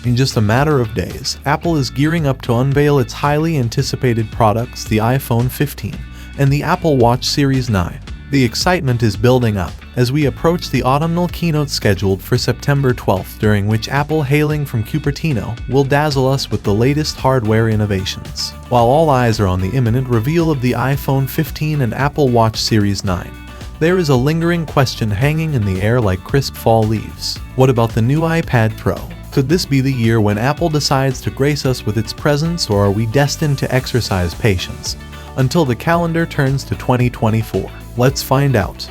In just a matter of days, Apple is gearing up to unveil its highly anticipated products, the iPhone 15 and the Apple Watch Series 9. The excitement is building up as we approach the autumnal keynote scheduled for September 12th, during which Apple, hailing from Cupertino, will dazzle us with the latest hardware innovations. While all eyes are on the imminent reveal of the iPhone 15 and Apple Watch Series 9, there is a lingering question hanging in the air like crisp fall leaves. What about the new iPad Pro? Could this be the year when Apple decides to grace us with its presence, or are we destined to exercise patience until the calendar turns to 2024? Let's find out.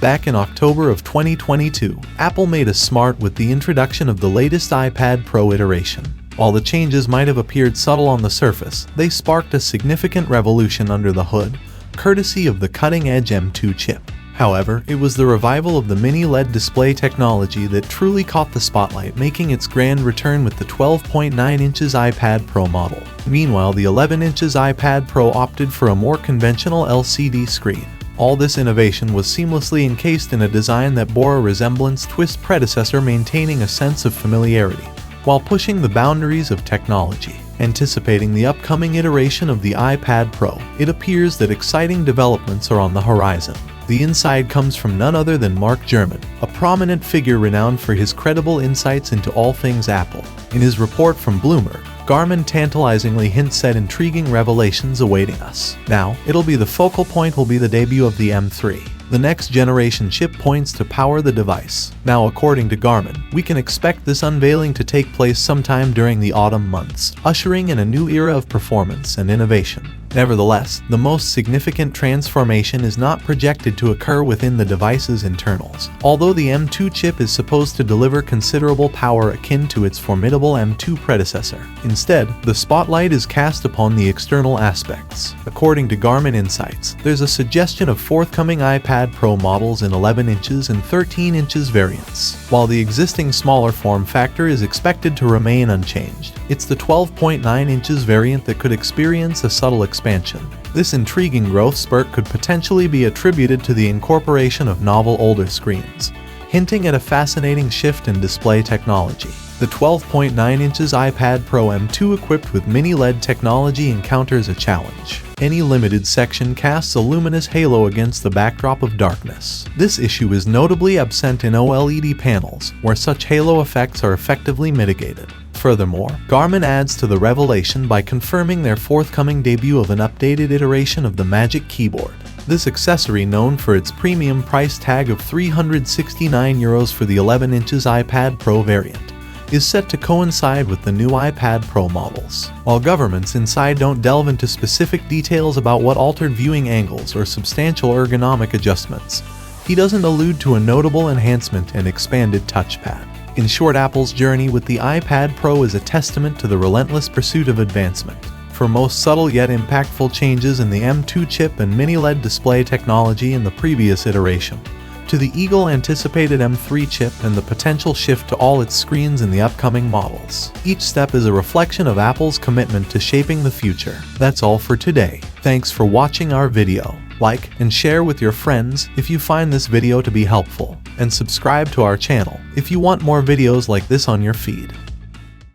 Back in October of 2022, Apple made us smart with the introduction of the latest iPad Pro iteration. While the changes might have appeared subtle on the surface, they sparked a significant revolution under the hood, courtesy of the cutting-edge M2 chip. However, it was the revival of the mini LED display technology that truly caught the spotlight, making its grand return with the 12.9 inches iPad Pro model. Meanwhile, the 11 inches iPad Pro opted for a more conventional LCD screen. All this innovation was seamlessly encased in a design that bore a resemblance to its predecessor, maintaining a sense of familiarity while pushing the boundaries of technology. Anticipating the upcoming iteration of the iPad Pro, it appears that exciting developments are on the horizon. The inside comes from none other than Mark Gurman, a prominent figure renowned for his credible insights into all things Apple. In his report from Bloomberg, Gurman tantalizingly hints at intriguing revelations awaiting us. Now, it'll be the focal point will be the debut of the M3. The next generation chip points to power the device. Now, according to Gurman, we can expect this unveiling to take place sometime during the autumn months, ushering in a new era of performance and innovation. Nevertheless, the most significant transformation is not projected to occur within the device's internals. Although the M2 chip is supposed to deliver considerable power akin to its formidable M2 predecessor, instead, the spotlight is cast upon the external aspects. According to Gurman Insights, there's a suggestion of forthcoming iPad Pro models in 11 inches and 13 inches variants. While the existing smaller form factor is expected to remain unchanged, it's the 12.9 inches variant that could experience a subtle expansion. This intriguing growth spurt could potentially be attributed to the incorporation of novel older screens, hinting at a fascinating shift in display technology. The 12.9 inches iPad Pro M2 equipped with mini LED technology encounters a challenge. Any limited section casts a luminous halo against the backdrop of darkness. This issue is notably absent in OLED panels, where such halo effects are effectively mitigated. Furthermore, Gurman adds to the revelation by confirming their forthcoming debut of an updated iteration of the Magic Keyboard. This accessory, known for its premium price tag of €369 for the 11 inches iPad Pro variant, is set to coincide with the new iPad Pro models. While governments inside don't delve into specific details about what altered viewing angles or substantial ergonomic adjustments, he doesn't allude to a notable enhancement and expanded touchpad. In short, Apple's journey with the iPad Pro is a testament to the relentless pursuit of advancement. For most subtle yet impactful changes in the M2 chip and mini LED display technology in the previous iteration, to the eagle-anticipated M3 chip and the potential shift to all its screens in the upcoming models. Each step is a reflection of Apple's commitment to shaping the future. That's all for today. Thanks for watching our video. Like and share with your friends if you find this video to be helpful, and subscribe to our channel if you want more videos like this on your feed.